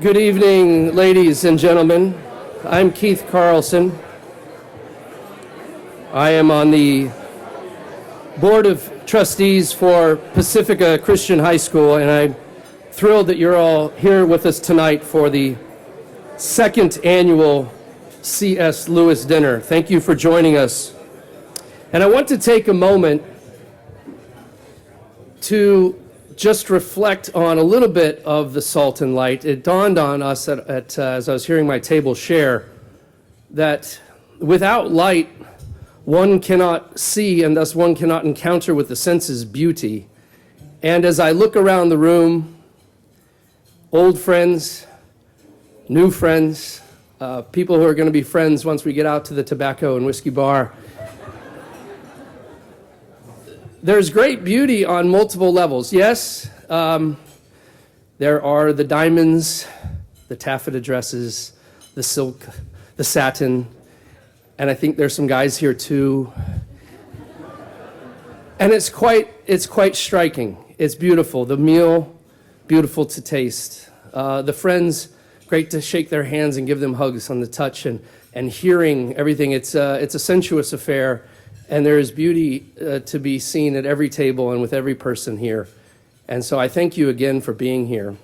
Good evening, ladies and gentlemen. I'm Keith Carlson. I am on the Board of Trustees for Pacifica Christian High School, and I'm thrilled that you're all here with us tonight for the second annual C.S. Lewis Dinner. Thank you for joining us. And I want to take a moment to just reflect on a little bit of the salt and light. It dawned on us as I was hearing my table share that without light, one cannot see, and thus one cannot encounter with the senses beauty. And as I look around the room, old friends, new friends, people who are going to be friends once we get out to the tobacco and whiskey bar, there's great beauty on multiple levels. Yes, there are the diamonds, the taffeta dresses, the silk, the satin, and I think there's some guys here too. And it's quite striking. It's beautiful. The meal, beautiful to taste. The friends, great to shake their hands and give them hugs on the touch and hearing everything. It's a sensuous affair. And there is beauty to be seen at every table and with every person here. And so I thank you again for being here.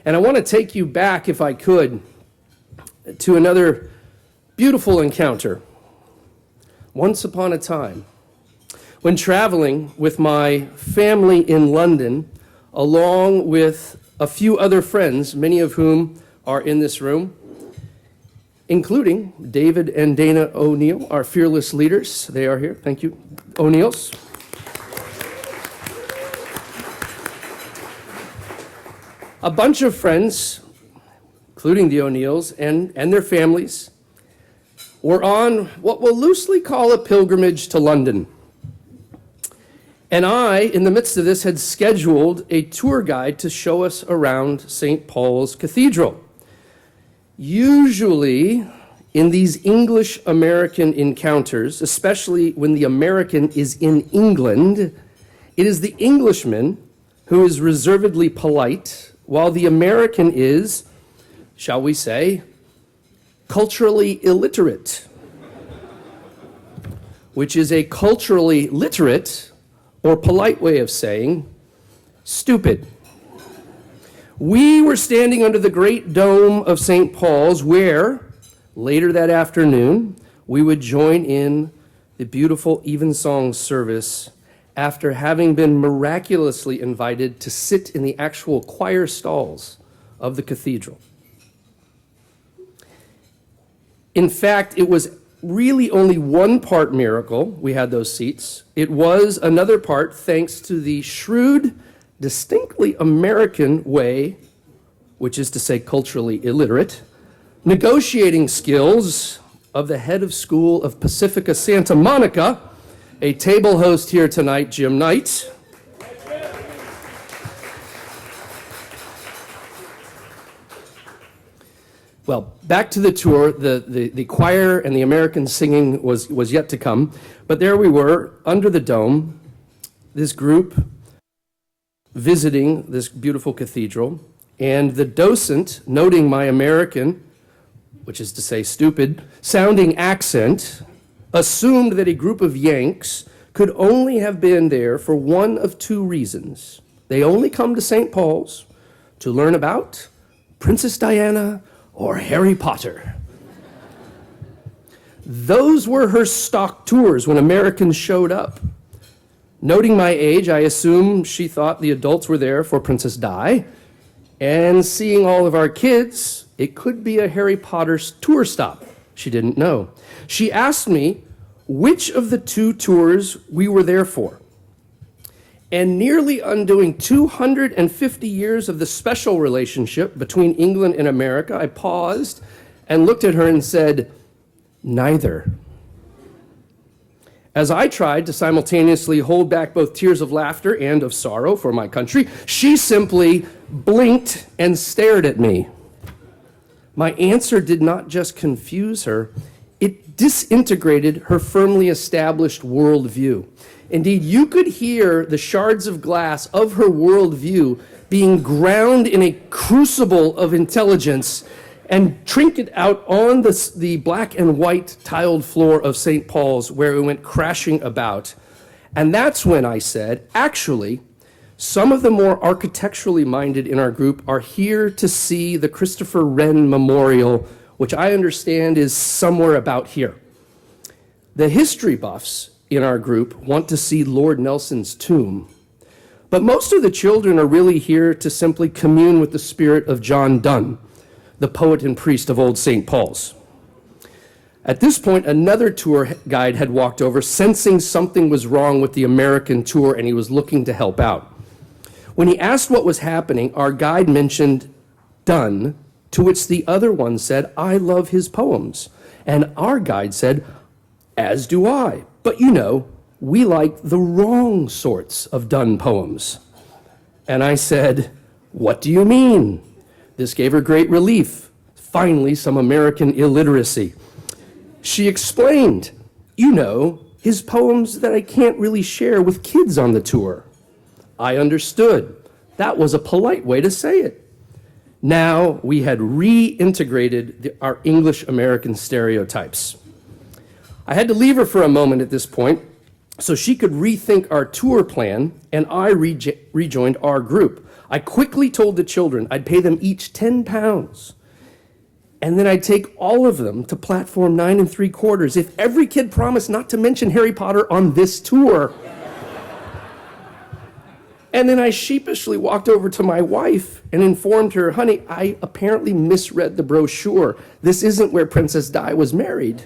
And I want to take you back, if I could, to another beautiful encounter. Once upon a time, when traveling with my family in London, along with a few other friends, many of whom are in this room, including David and Dana O'Neill, our fearless leaders. They are here. Thank you, O'Neills. A bunch of friends, including the O'Neills and their families, were on what we'll loosely call a pilgrimage to London. And I, in the midst of this, had scheduled a tour guide to show us around St. Paul's Cathedral. Usually, in these English-American encounters, especially when the American is in England, it is the Englishman who is reservedly polite, while the American is, shall we say, culturally illiterate, which is a culturally literate or polite way of saying stupid. We were standing under the great dome of St. Paul's where, later that afternoon, we would join in the beautiful evensong service after having been miraculously invited to sit in the actual choir stalls of the cathedral. In fact, it was really only one part miracle we had those seats. It was another part thanks to the shrewd, distinctly American way, which is to say culturally illiterate, negotiating skills of the head of school of Pacifica Santa Monica, a table host here tonight, Jim Knight. Well, back to the tour. The choir and the American singing was yet to come, but there we were under the dome, this group visiting this beautiful cathedral, and the docent, noting my American, which is to say stupid, sounding accent, assumed that a group of Yanks could only have been there for one of two reasons. They only come to St. Paul's to learn about Princess Diana or Harry Potter. Those were her stock tours when Americans showed up. Noting my age, I assume she thought the adults were there for Princess Di, and seeing all of our kids, it could be a Harry Potter tour stop. She didn't know. She asked me which of the two tours we were there for. And nearly undoing 250 years of the special relationship between England and America, I paused and looked at her and said, neither. As I tried to simultaneously hold back both tears of laughter and of sorrow for my country, she simply blinked and stared at me. My answer did not just confuse her, it disintegrated her firmly established worldview. Indeed, you could hear the shards of glass of her worldview being ground in a crucible of intelligence and trinket out on the black and white tiled floor of St. Paul's, where it went crashing about. And that's when I said, actually, some of the more architecturally minded in our group are here to see the Christopher Wren Memorial, which I understand is somewhere about here. The history buffs in our group want to see Lord Nelson's tomb, but most of the children are really here to simply commune with the spirit of John Donne, the poet and priest of Old St. Paul's. At this point, another tour guide had walked over, sensing something was wrong with the American tour, and he was looking to help out. When he asked what was happening, our guide mentioned Donne, to which the other one said, "I love his poems." And our guide said, "As do I. But you know, we like the wrong sorts of Donne poems." And I said, "What do you mean?" This gave her great relief. Finally, some American illiteracy. She explained, "You know, his poems that I can't really share with kids on the tour." I understood. That was a polite way to say it. Now we had reintegrated our English-American stereotypes. I had to leave her for a moment at this point so she could rethink our tour plan, and I rejoined our group. I quickly told the children I'd pay them each £10, and then I'd take all of them to platform 9 3/4 if every kid promised not to mention Harry Potter on this tour. And then I sheepishly walked over to my wife and informed her, "Honey, I apparently misread the brochure. This isn't where Princess Di was married.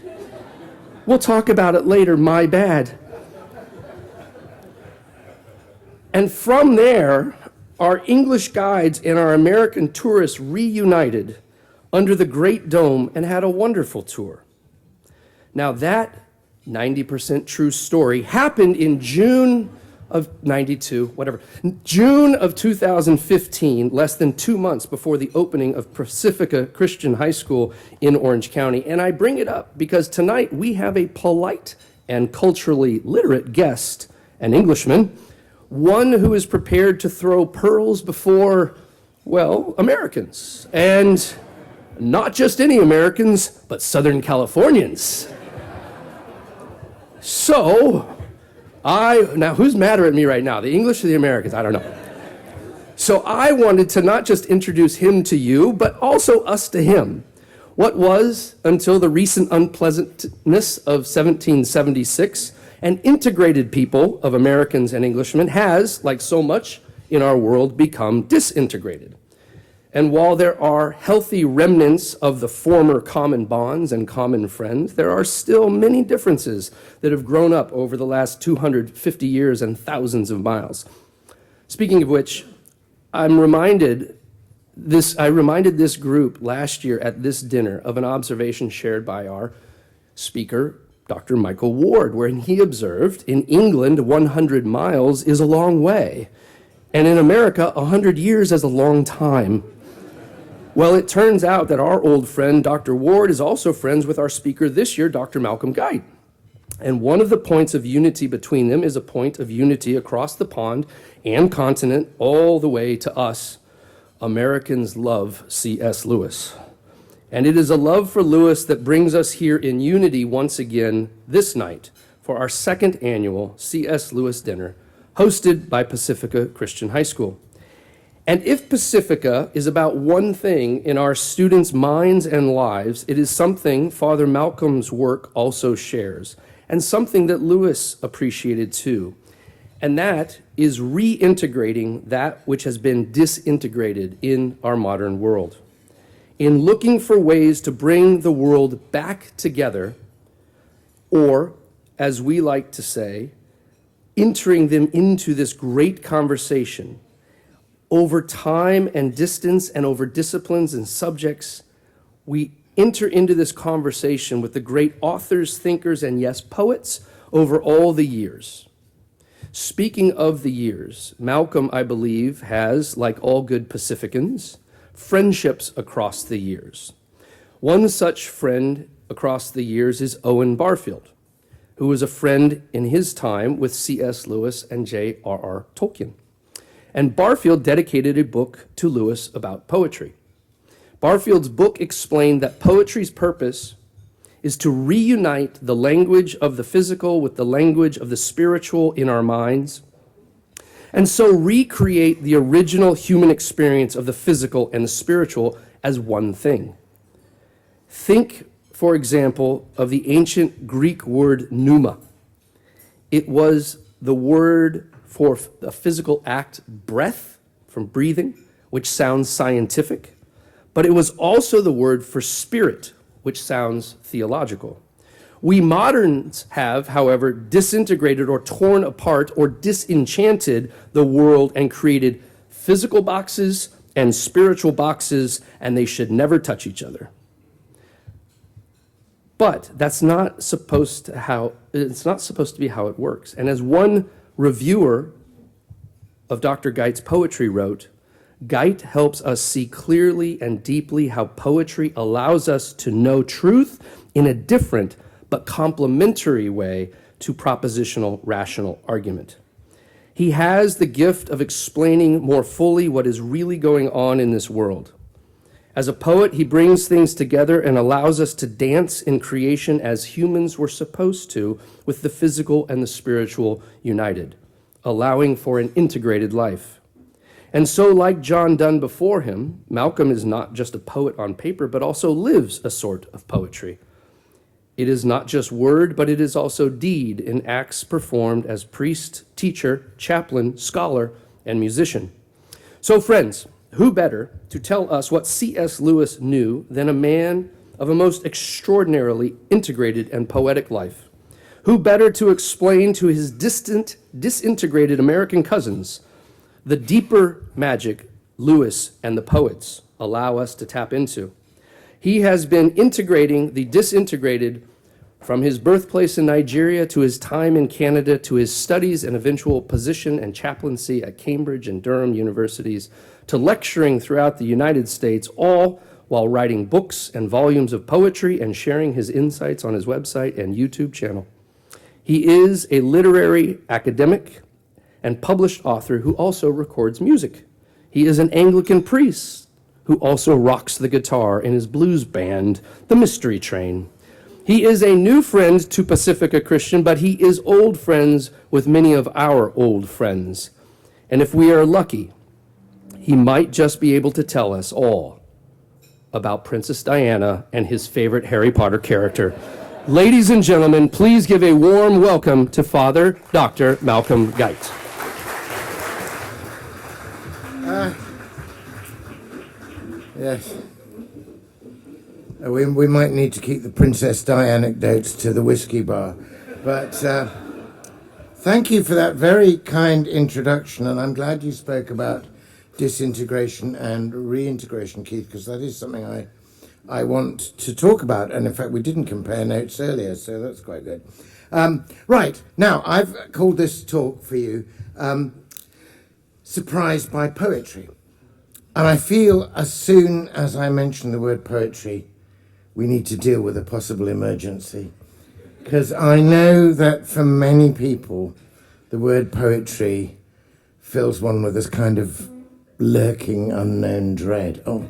We'll talk about it later, my bad." And from there, our English guides and our American tourists reunited under the Great Dome and had a wonderful tour. Now that 90% true story happened in June of 92, whatever, June of 2015, less than 2 months before the opening of Pacifica Christian High School in Orange County. And I bring it up because tonight we have a polite and culturally literate guest, an Englishman, one who is prepared to throw pearls before, well, Americans. And not just any Americans, but Southern Californians. So, now who's madder at me right now, the English or the Americans? I don't know. So I wanted to not just introduce him to you, but also us to him. What was, until the recent unpleasantness of 1776, an integrated people of Americans and Englishmen has, like so much in our world, become disintegrated. And while there are healthy remnants of the former common bonds and common friends, there are still many differences that have grown up over the last 250 years and thousands of miles. Speaking of which, I reminded this group last year at this dinner of an observation shared by our speaker, Dr. Michael Ward, wherein he observed, in England, 100 miles is a long way, and in America, 100 years is a long time. Well, it turns out that our old friend, Dr. Ward, is also friends with our speaker this year, Dr. Malcolm Guite. And one of the points of unity between them is a point of unity across the pond and continent, all the way to us. Americans love C.S. Lewis. And it is a love for Lewis that brings us here in unity once again this night for our second annual C.S. Lewis dinner, hosted by Pacifica Christian High School. And if Pacifica is about one thing in our students' minds and lives, it is something Father Malcolm's work also shares, and something that Lewis appreciated too. And that is reintegrating that which has been disintegrated in our modern world. In looking for ways to bring the world back together, or, as we like to say, entering them into this great conversation over time and distance and over disciplines and subjects, we enter into this conversation with the great authors, thinkers, and yes, poets over all the years. Speaking of the years, Malcolm, I believe, has, like all good Pacificans, friendships across the years. One such friend across the years is Owen Barfield, who was a friend in his time with C.S. Lewis and J.R.R. Tolkien. and Barfield dedicated a book to Lewis about poetry. Barfield's book explained that poetry's purpose is to reunite the language of the physical with the language of the spiritual in our minds, and so recreate the original human experience of the physical and the spiritual as one thing. Think, for example, of the ancient Greek word pneuma. It was the word for a physical act, breath, from breathing, which sounds scientific, but it was also the word for spirit, which sounds theological. We moderns have, however, disintegrated or torn apart or disenchanted the world and created physical boxes and spiritual boxes, and they should never touch each other. But that's not supposed to be how it works. And as one reviewer of Dr. Guite's poetry wrote, Guite helps us see clearly and deeply how poetry allows us to know truth in a different but complementary way to propositional rational argument. He has the gift of explaining more fully what is really going on in this world. As a poet, he brings things together and allows us to dance in creation as humans were supposed to, with the physical and the spiritual united, allowing for an integrated life. And so, like John Donne before him, Malcolm is not just a poet on paper, but also lives a sort of poetry. It is not just word, but it is also deed in acts performed as priest, teacher, chaplain, scholar, and musician. So, friends, who better to tell us what C.S. Lewis knew than a man of a most extraordinarily integrated and poetic life? Who better to explain to his distant, disintegrated American cousins the deeper magic Lewis and the poets allow us to tap into? He has been integrating the disintegrated from his birthplace in Nigeria to his time in Canada to his studies and eventual position and chaplaincy at Cambridge and Durham Universities to lecturing throughout the United States, all while writing books and volumes of poetry and sharing his insights on his website and YouTube channel. He is a literary academic and published author who also records music. He is an Anglican priest who also rocks the guitar in his blues band, The Mystery Train. He is a new friend to Pacifica Christian, but he is old friends with many of our old friends. And if we are lucky, he might just be able to tell us all about Princess Diana and his favorite Harry Potter character. Ladies and gentlemen, please give a warm welcome to Father Dr. Malcolm Guite. Yes. We might need to keep the Princess Di anecdotes to the whiskey bar. But thank you for that very kind introduction, and I'm glad you spoke about disintegration and reintegration, Keith, because that is something I want to talk about. And in fact, we didn't compare notes earlier, so that's quite good. Right, now, I've called this talk for you Surprised by Poetry. And I feel as soon as I mention the word poetry, we need to deal with a possible emergency. Because I know that for many people, the word poetry fills one with this kind of lurking, unknown dread. Oh,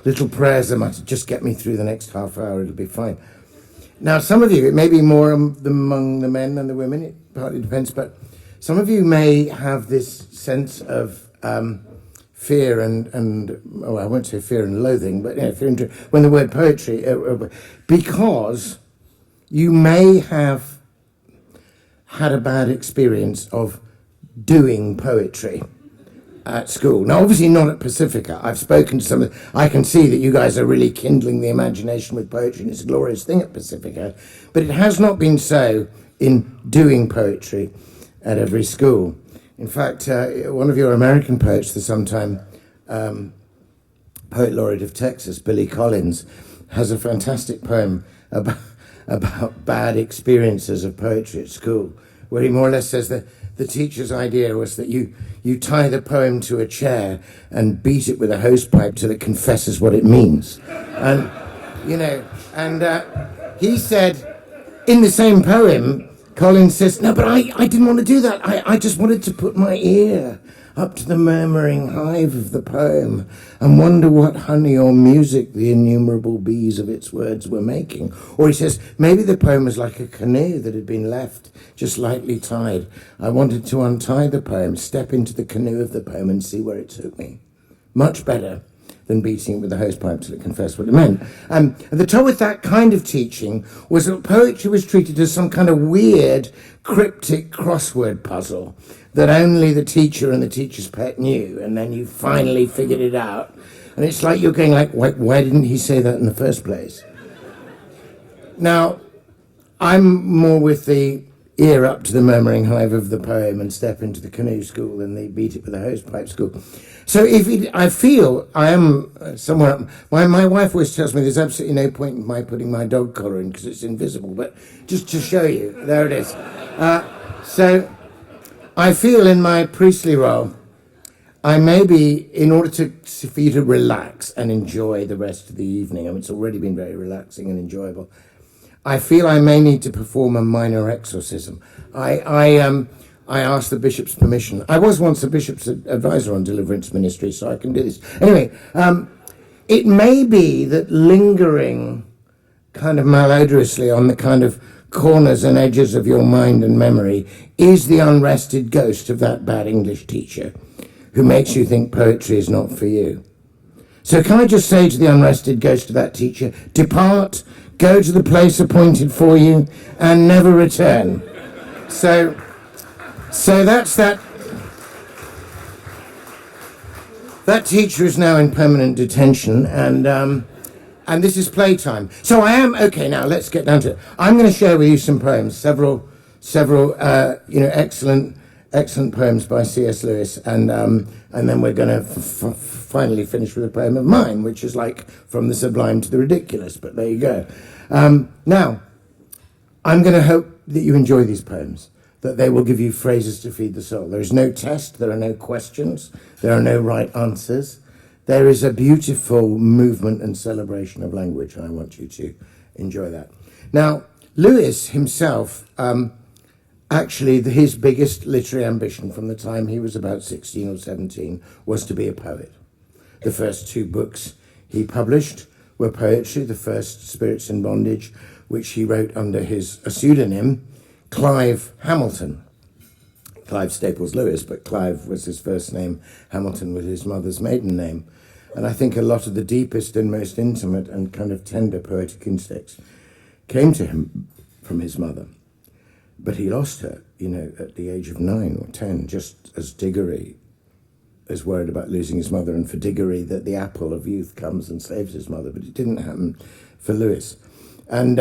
little prayers are muttered, just get me through the next half hour, it'll be fine. Now, some of you, it may be more among the men than the women, it partly depends, but some of you may have this sense of fear and I won't say fear and loathing, but fear and when the word poetry, because you may have had a bad experience of doing poetry at school. Now, obviously not at Pacifica. I've spoken to some I can see that you guys are really kindling the imagination with poetry, and it's a glorious thing at Pacifica, but it has not been so in doing poetry at every school. In fact, one of your American poets, the sometime poet laureate of Texas, Billy Collins, has a fantastic poem about bad experiences of poetry at school, where he more or less says that the teacher's idea was that you tie the poem to a chair and beat it with a hosepipe till it confesses what it means. And, he said, in the same poem, Collins says, no, but I didn't want to do that. I just wanted to put my ear up to the murmuring hive of the poem, and wonder what honey or music the innumerable bees of its words were making. Or he says, maybe the poem was like a canoe that had been left just lightly tied. I wanted to untie the poem, step into the canoe of the poem, and see where it took me. Much better than beating it with a hosepipe till it confessed what it meant. The trouble with that kind of teaching was that poetry was treated as some kind of weird, cryptic crossword puzzle that only the teacher and the teacher's pet knew, and then you finally figured it out. And it's like you're going like, why didn't he say that in the first place? Now, I'm more with the ear up to the murmuring hive of the poem and step into the canoe school than the beat it with a hosepipe school. So I feel I am somewhere. My wife always tells me there's absolutely no point in my putting my dog collar in because it's invisible. But just to show you, there it is. So I feel in my priestly role, I may be, in order for you to relax and enjoy the rest of the evening. I mean, it's already been very relaxing and enjoyable. I feel I may need to perform a minor exorcism. I asked the bishop's permission. I was once a bishop's advisor on deliverance ministry, so I can do this. Anyway, it may be that lingering kind of malodorously on the kind of corners and edges of your mind and memory is the unrested ghost of that bad English teacher who makes you think poetry is not for you. So can I just say to the unrested ghost of that teacher, depart, go to the place appointed for you, and never return. So that's that. That teacher is now in permanent detention, and this is playtime. So I am okay. Now let's get down to it. I'm going to share with you some poems, several excellent poems by C.S. Lewis, and then we're going to finally finish with a poem of mine, which is like from the sublime to the ridiculous. But there you go. Now, I'm going to hope that you enjoy these poems, that they will give you phrases to feed the soul. There is no test, there are no questions, there are no right answers. There is a beautiful movement and celebration of language, and I want you to enjoy that. Now, Lewis himself, actually his biggest literary ambition from the time he was about 16 or 17 was to be a poet. The first two books he published were poetry, the first, Spirits in Bondage, which he wrote under a pseudonym, Clive Hamilton. Clive Staples Lewis, but Clive was his first name, Hamilton was his mother's maiden name. And I think a lot of the deepest and most intimate and kind of tender poetic instincts came to him from his mother. But he lost her, at the age of 9 or 10, just as Diggory is worried about losing his mother, and for Diggory that the apple of youth comes and saves his mother, but it didn't happen for Lewis. And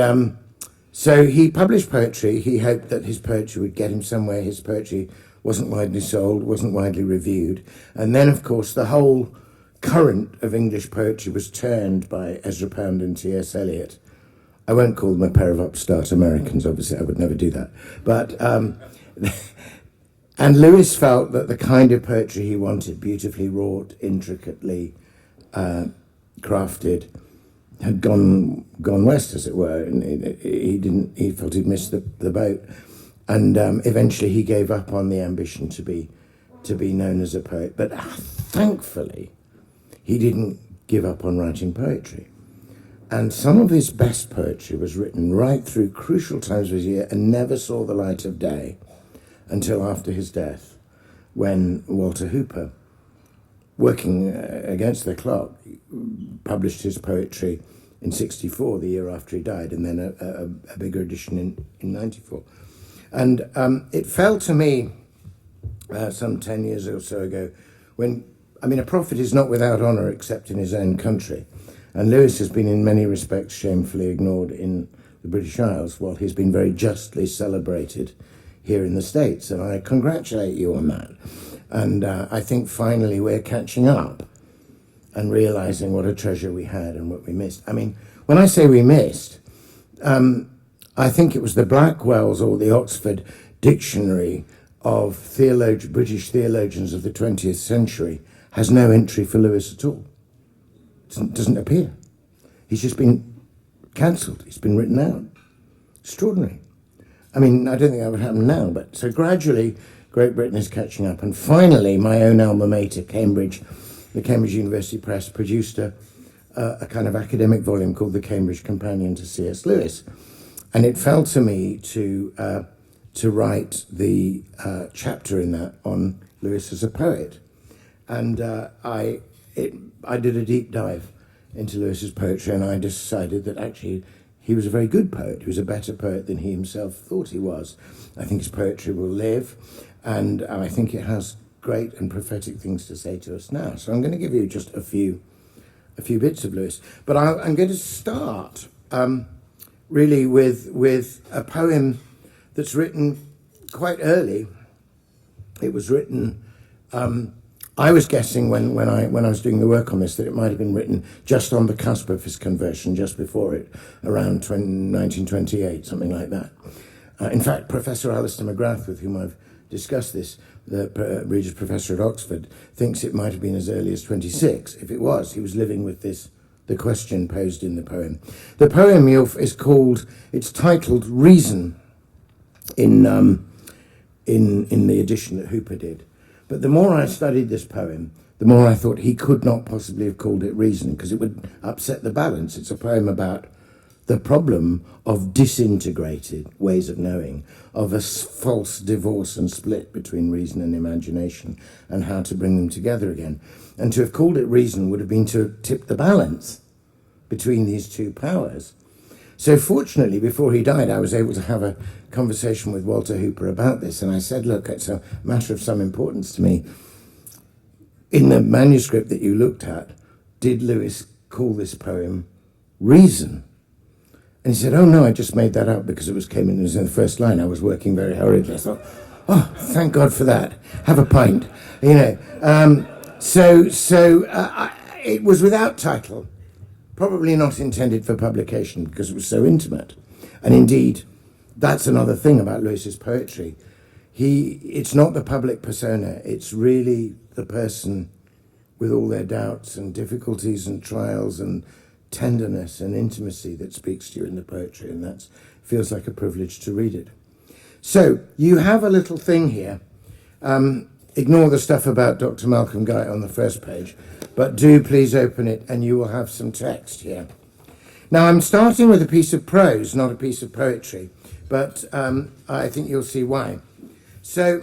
so he published poetry. He hoped that his poetry would get him somewhere. His poetry wasn't widely sold, wasn't widely reviewed. And then, of course, the whole current of English poetry was turned by Ezra Pound and T.S. Eliot. I won't call them a pair of upstart Americans, obviously, I would never do that. But, and Lewis felt that the kind of poetry he wanted, beautifully wrought, intricately crafted, had gone west, as it were, and he felt he'd missed the boat. And eventually he gave up on the ambition to be known as a poet. But thankfully, he didn't give up on writing poetry. And some of his best poetry was written right through crucial times of his year and never saw the light of day until after his death, when Walter Hooper, working against the clock, published his poetry in 1964, the year after he died, and then a bigger edition in 1994. And it fell to me some 10 years or so ago when, a prophet is not without honour except in his own country. And Lewis has been in many respects shamefully ignored in the British Isles, while he's been very justly celebrated here in the States. And I congratulate you on that. And I think finally we're catching up and realising what a treasure we had and what we missed. When I say we missed, I think it was the Blackwell's or the Oxford Dictionary of British theologians of the 20th century has no entry for Lewis at all. It doesn't appear. He's just been cancelled. He's been written out. Extraordinary. I don't think that would happen now, but so gradually Great Britain is catching up. And finally, my own alma mater, Cambridge, the Cambridge University Press, produced a kind of academic volume called The Cambridge Companion to C.S. Lewis. And it fell to me to write the chapter in that on Lewis as a poet. And I did a deep dive into Lewis's poetry, and I decided that actually he was a very good poet. He was a better poet than he himself thought he was. I think his poetry will live, and I think it has great and prophetic things to say to us now. So I'm going to give you just a few bits of Lewis. But I'm going to start really with a poem that's written quite early. It was written, I was guessing when I was doing the work on this that it might have been written just on the cusp of his conversion, just before it, around 1928, something like that. In fact, Professor Alistair McGrath, with whom I've discussed this, the Regis Professor at Oxford, thinks it might have been as early as 26. If it was, he was living with the question posed in the poem. The poem is it's titled Reason in the edition that Hooper did. But the more I studied this poem, the more I thought he could not possibly have called it Reason, because it would upset the balance. It's a poem about the problem of disintegrated ways of knowing, of a false divorce and split between reason and imagination, and how to bring them together again. And to have called it Reason would have been to tip the balance between these two powers. So fortunately, before he died, I was able to have a conversation with Walter Hooper about this, and I said, look, it's a matter of some importance to me. In the manuscript that you looked at, did Lewis call this poem Reason? And he said, oh no, I just made that up because it was in the first line. I was working very hurriedly. I thought, oh, thank God for that. Have a pint, you know. It was without title. Probably not intended for publication because it was so intimate. And indeed, that's another thing about Lewis's poetry. It's not the public persona, it's really the person with all their doubts and difficulties and trials and tenderness and intimacy that speaks to you in the poetry, and that feels like a privilege to read it. So, you have a little thing here. Ignore the stuff about Dr. Malcolm Guite on the first page, but do please open it and you will have some text here. Now I'm starting with a piece of prose, not a piece of poetry, but I think you'll see why. So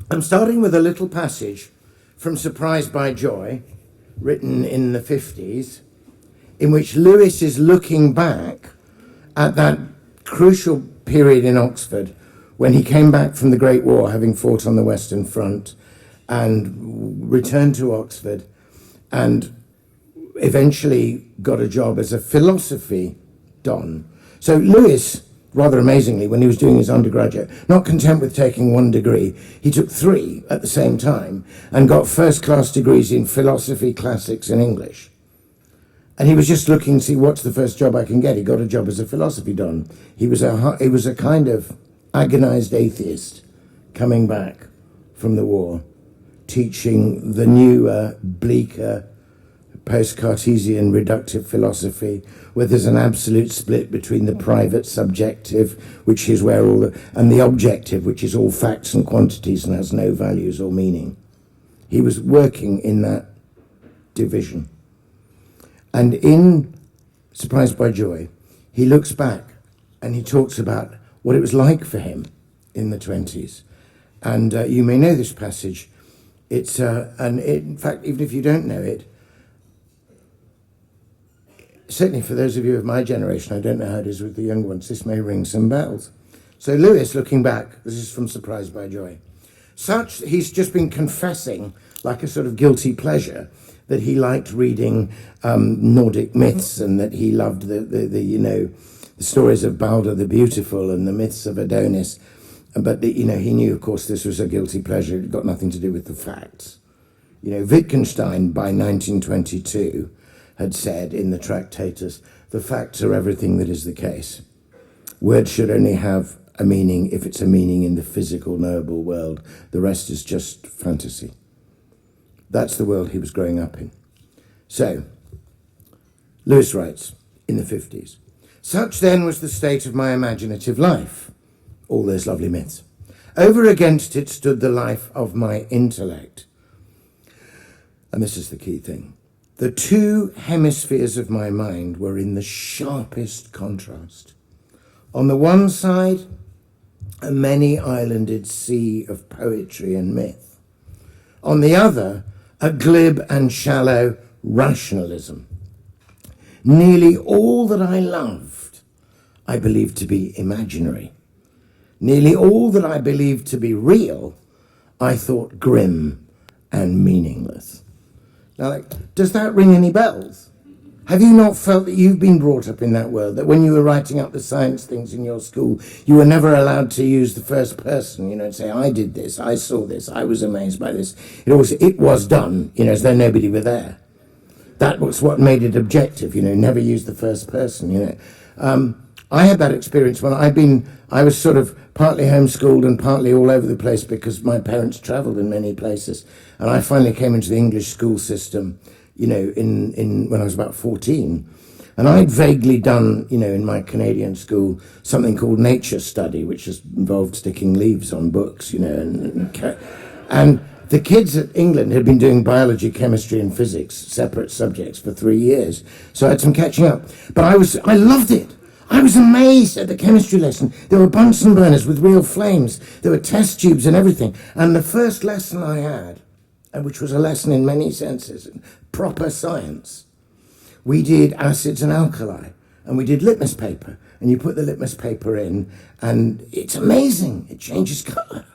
I'm starting with a little passage from Surprised by Joy, written in the 50s, in which Lewis is looking back at that crucial period in Oxford when he came back from the Great War, having fought on the Western Front, and returned to Oxford, and eventually got a job as a philosophy don. So Lewis, rather amazingly, when he was doing his undergraduate, not content with taking one degree, he took 3 at the same time and got first-class degrees in philosophy, classics, and English. And he was just looking to see what's the first job I can get. He got a job as a philosophy don. He was a kind of agonized atheist coming back from the war, teaching the newer, bleaker, post-Cartesian reductive philosophy, where there's an absolute split between the private subjective, which is where and the objective, which is all facts and quantities and has no values or meaning. He was working in that division. And in Surprised by Joy, he looks back and he talks about what it was like for him in the 20s. And you may know this passage. In fact, even if you don't know it, certainly for those of you of my generation, I don't know how it is with the young ones, this may ring some bells. So Lewis, looking back, this is from Surprised by Joy. He's just been confessing, like a sort of guilty pleasure, that he liked reading Nordic myths, and that he loved the stories of Balder the Beautiful and the myths of Adonis. But he knew, of course, this was a guilty pleasure. It got nothing to do with the facts. Wittgenstein, by 1922, had said in the Tractatus, the facts are everything that is the case. Words should only have a meaning if it's a meaning in the physical, knowable world. The rest is just fantasy. That's the world he was growing up in. So, Lewis writes in the 50s, such then was the state of my imaginative life, all those lovely myths, Over against it stood the life of my intellect. And this is the key thing. The two hemispheres of my mind were in the sharpest contrast. On the one side, a many-islanded sea of poetry and myth. On the other, a glib and shallow rationalism. Nearly all that I loved, I believed to be imaginary. Nearly all that I believed to be real, I thought grim and meaningless. Now, does that ring any bells? Have you not felt that you've been brought up in that world, that when you were writing up the science things in your school, you were never allowed to use the first person, and say, I did this, I saw this, I was amazed by this. It was done, as though nobody were there. That was what made it objective, never use the first person, I had that experience when I was sort of partly homeschooled and partly all over the place because my parents travelled in many places. And I finally came into the English school system, in when I was about 14. And I'd vaguely done, in my Canadian school, something called nature study, which just involved sticking leaves on books, and the kids at England had been doing biology, chemistry and physics, separate subjects, for 3 years. So I had some catching up. But I loved it. I was amazed at the chemistry lesson. There were Bunsen burners with real flames. There were test tubes and everything. And the first lesson I had, which was a lesson in many senses, proper science, we did acids and alkali. And we did litmus paper. And you put the litmus paper in, and it's amazing. It changes colour.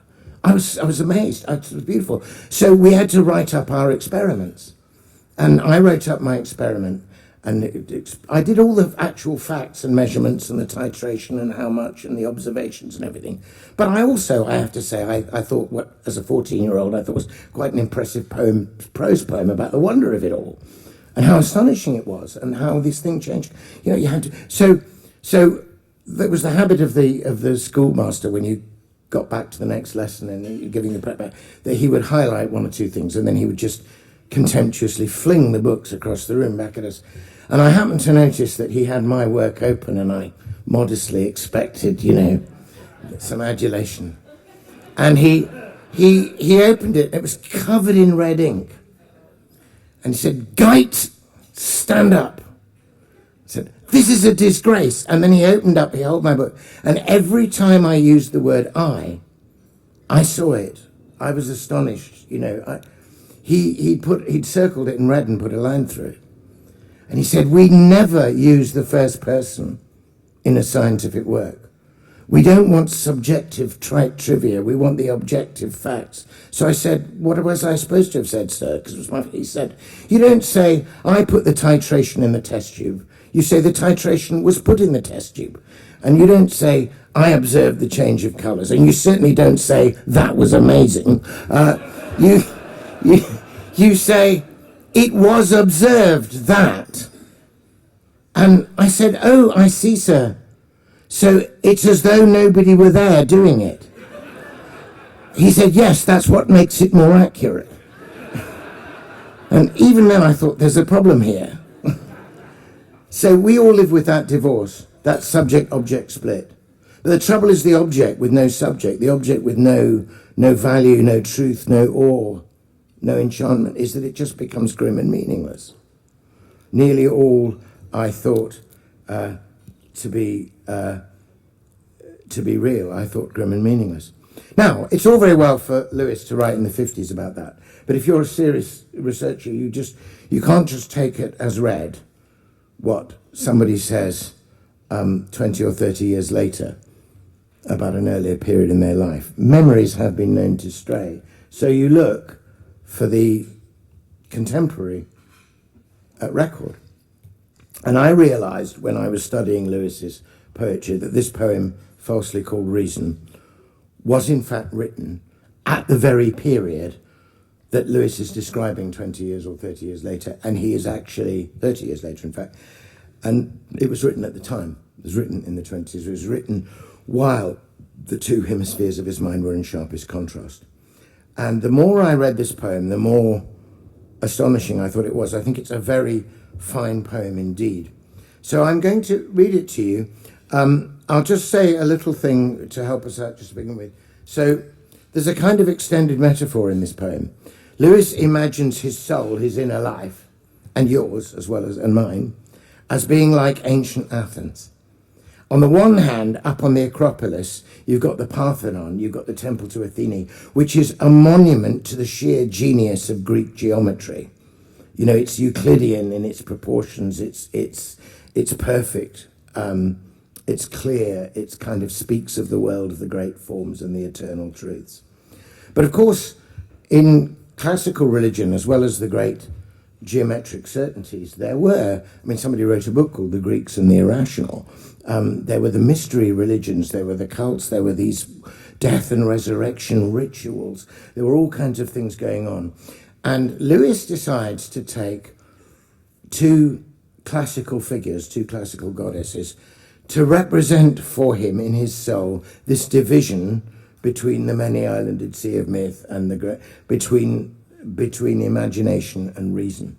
I was amazed. It was beautiful. So we had to write up our experiments. And I wrote up my experiment. And I did all the actual facts and measurements and the titration and how much and the observations and everything. But I have to say, I thought, as a 14-year-old, I thought was quite an impressive prose poem about the wonder of it all and how astonishing it was and how this thing changed. You had to. So that was the habit of the schoolmaster when you got back to the next lesson and giving the prep back, that he would highlight one or two things and then he would just contemptuously fling the books across the room back at us. And I happened to notice that he had my work open and I modestly expected, some adulation. And he opened it. It was covered in red ink. And he said, Guite, stand up. I said, this is a disgrace. And then he opened up, he held my book. And every time I used the word I saw it. I was astonished, He'd circled it in red and put a line through it. And he said, we never use the first person in a scientific work. We don't want subjective trite trivia. We want the objective facts. So I said, what was I supposed to have said, sir? Because he said, you don't say, I put the titration in the test tube. You say the titration was put in the test tube. And you don't say, I observed the change of colours. And you certainly don't say, that was amazing. You say, it was observed that. And I said, oh, I see, sir. So it's as though nobody were there doing it. He said, yes, that's what makes it more accurate. And even then I thought, there's a problem here. So we all live with that divorce, that subject-object split. But the trouble is the object with no subject, the object with no value, no truth, no awe, no enchantment, is that it just becomes grim and meaningless. Nearly all I thought to be real, I thought grim and meaningless. Now, it's all very well for Lewis to write in the 50s about that, but if you're a serious researcher, you can't just take it as read what somebody says 20 or 30 years later about an earlier period in their life. Memories have been known to stray, so you look for the contemporary record. And I realized when I was studying Lewis's poetry that this poem, falsely called Reason, was in fact written at the very period that Lewis is describing 20 years or 30 years later, and he is actually 30 years later, in fact. And it was written at the time. It was written in the 20s. It was written while the two hemispheres of his mind were in sharpest contrast. And the more I read this poem, the more astonishing I thought it was. I think it's a very fine poem indeed. So I'm going to read it to you. I'll just say a little thing to help us out just to begin with. So there's a kind of extended metaphor in this poem. Lewis imagines his soul, his inner life, and yours as well as and mine, as being like ancient Athens. On the one hand, up on the Acropolis, you've got the Parthenon, you've got the Temple to Athene, which is a monument to the sheer genius of Greek geometry. You know, it's Euclidean in its proportions, it's perfect, it's clear, it kind of speaks of the world of the great forms and the eternal truths. But of course, in classical religion, as well as the great geometric certainties, somebody wrote a book called The Greeks and the Irrational. There were the mystery religions, there were the cults, there were these death and resurrection rituals. There were all kinds of things going on. And Lewis decides to take two classical figures, two classical goddesses, to represent for him in his soul this division between the many-islanded sea of myth and between imagination and reason.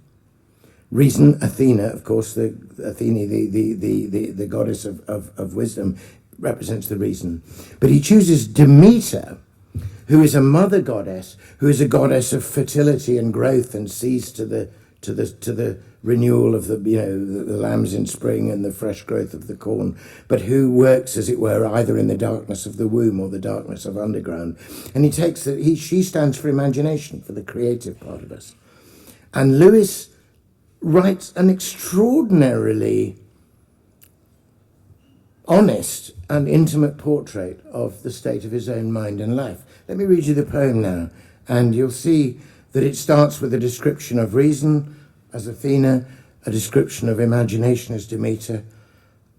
Reason, Athena, of course, the goddess of wisdom, represents the reason. But he chooses Demeter, who is a mother goddess, who is a goddess of fertility and growth and sees to the renewal of the lambs in spring and the fresh growth of the corn, but who works, as it were, either in the darkness of the womb or the darkness of underground. And she stands for imagination, for the creative part of us. And Lewis writes an extraordinarily honest and intimate portrait of the state of his own mind and life. Let me read you the poem now, and you'll see that it starts with a description of reason as Athena, a description of imagination as Demeter,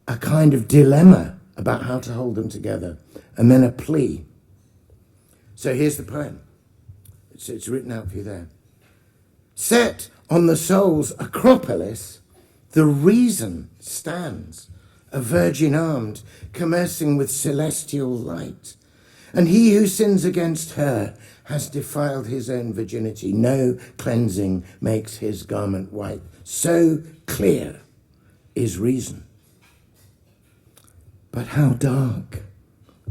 a kind of dilemma about how to hold them together, and then a plea. So here's the poem. It's written out for you there. Set on the soul's Acropolis, the reason stands, a virgin armed, commercing with celestial light. And he who sins against her has defiled his own virginity. No cleansing makes his garment white. So clear is reason. But how dark,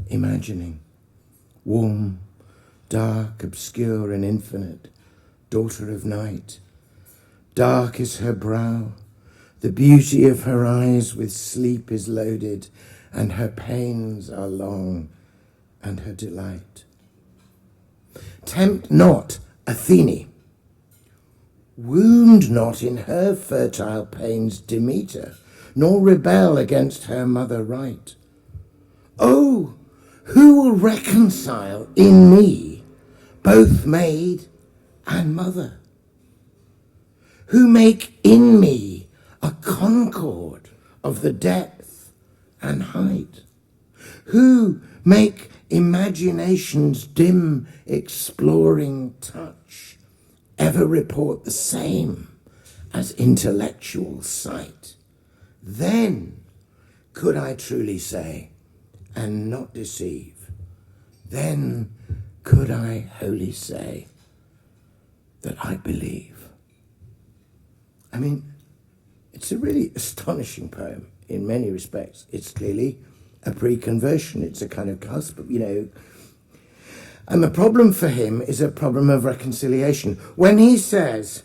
imagining, warm, dark, obscure and infinite, daughter of night. Dark is her brow, the beauty of her eyes with sleep is loaded, and her pains are long, and her delight. Tempt not Athene, wound not in her fertile pains Demeter, nor rebel against her mother right. Oh, who will reconcile in me both maid and mother? Who make in me a concord of the depth and height? Who make imagination's dim exploring touch ever report the same as intellectual sight? Then could I truly say, and not deceive, then could I wholly say that I believe. I mean, it's a really astonishing poem in many respects. It's clearly a pre-conversion. It's a kind of cusp, And the problem for him is a problem of reconciliation. When he says,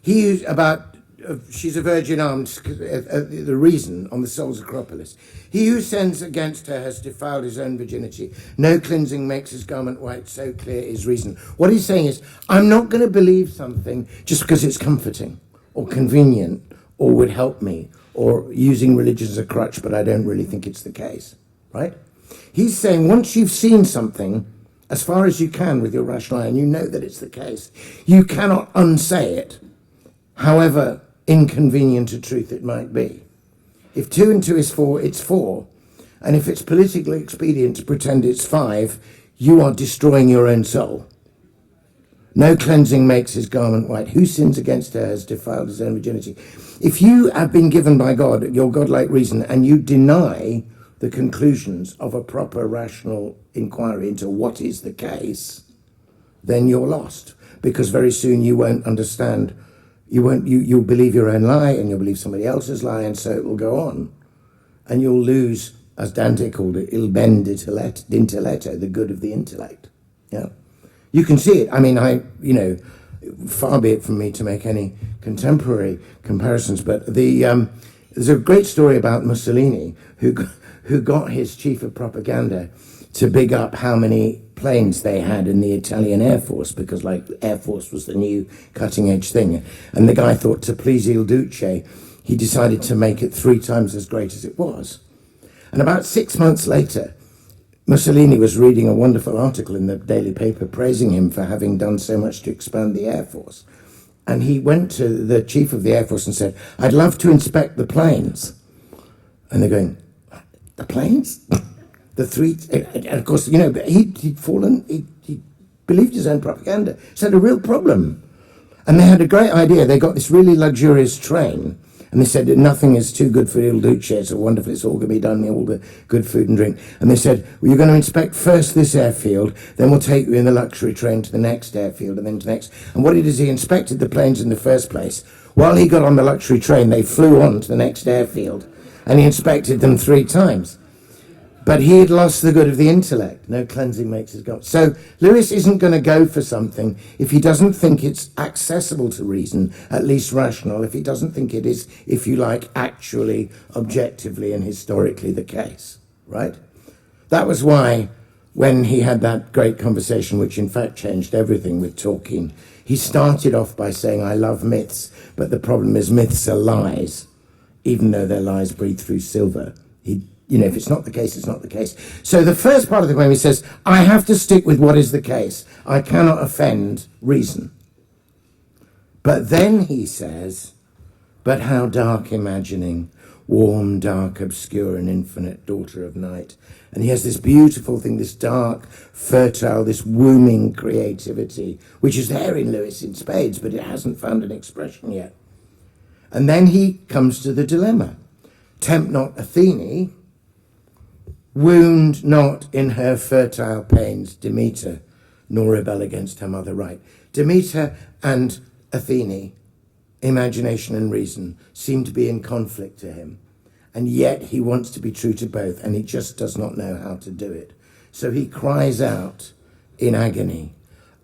she's a virgin armed, the reason on the soul's Acropolis. He who sins against her has defiled his own virginity. No cleansing makes his garment white, so clear is reason. What he's saying is, I'm not going to believe something just because it's comforting or convenient or would help me, or using religion as a crutch, but I don't really think it's the case, right? He's saying once you've seen something, as far as you can with your rational eye, and you know that it's the case, you cannot unsay it, however inconvenient a truth it might be. If 2 and 2 is 4, it's 4. And if it's politically expedient to pretend it's 5, you are destroying your own soul. No cleansing makes his garment white. Who sins against her has defiled his own virginity. If you have been given by God your godlike reason and you deny the conclusions of a proper rational inquiry into what is the case, then you're lost, because very soon you won't understand. You'll believe your own lie and you'll believe somebody else's lie, and so it will go on. And you'll lose as Dante called it, il ben d'intelletto, the good of the intellect. Yeah, you can see it. I mean, far be it from me to make any contemporary comparisons, but there's a great story about Mussolini who got his chief of propaganda to big up how many planes they had in the Italian Air Force, because Air Force was the new cutting edge thing. And the guy thought, to please Il Duce, he decided to make it 3 times as great as it was. And about 6 months later, Mussolini was reading a wonderful article in the daily paper praising him for having done so much to expand the Air Force. And he went to the chief of the Air Force and said, I'd love to inspect the planes. And they're going, the planes? The 3, and of course, he'd fallen, he believed his own propaganda. It's had a real problem. And they had a great idea. They got this really luxurious train, and they said that nothing is too good for Il Duce. It's wonderful. It's all going to be done, all the good food and drink. And they said, well, you're going to inspect first this airfield, then we'll take you in the luxury train to the next airfield, and then to the next. And what he did is he inspected the planes in the first place. While he got on the luxury train, they flew on to the next airfield, and he inspected them 3 times. But he had lost the good of the intellect. No cleansing makes us God. So Lewis isn't going to go for something if he doesn't think it's accessible to reason, at least rational, if he doesn't think it is, if you like, actually, objectively and historically the case, right? That was why when he had that great conversation, which in fact changed everything with Tolkien, he started off by saying, I love myths, but the problem is myths are lies, even though their lies breathe through silver. If it's not the case, it's not the case. So the first part of the poem, he says, I have to stick with what is the case. I cannot offend reason. But then he says, but how dark imagining, warm, dark, obscure, and infinite daughter of night. And he has this beautiful thing, this dark, fertile, this woming creativity, which is there in Lewis in spades, but it hasn't found an expression yet. And then he comes to the dilemma. Tempt not Athene, wound not in her fertile pains Demeter, nor rebel against her mother right. Demeter and Athene, imagination and reason, seem to be in conflict to him. And yet he wants to be true to both, and he just does not know how to do it. So he cries out in agony,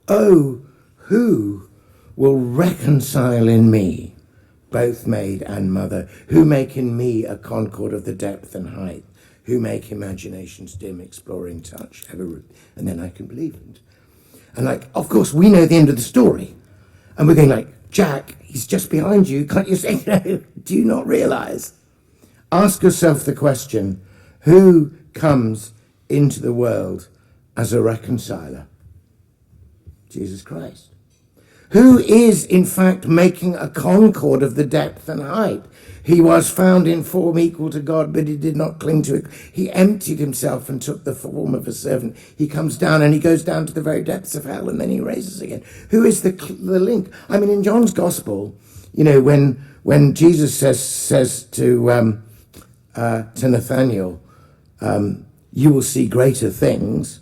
oh, who will reconcile in me both maid and mother, who make in me a concord of the depth and height, who make imagination's dim exploring touch ever, and then I can believe it. And of course, we know the end of the story. And we're going Jack, he's just behind you. Can't you say, do you not realize? Ask yourself the question, who comes into the world as a reconciler? Jesus Christ. Who is, in fact, making a concord of the depth and height? He was found in form equal to God, but he did not cling to it. He emptied himself and took the form of a servant. He comes down and he goes down to the very depths of hell, and then he raises again. Who is the link? I mean, in John's Gospel, when Jesus says to Nathaniel, you will see greater things.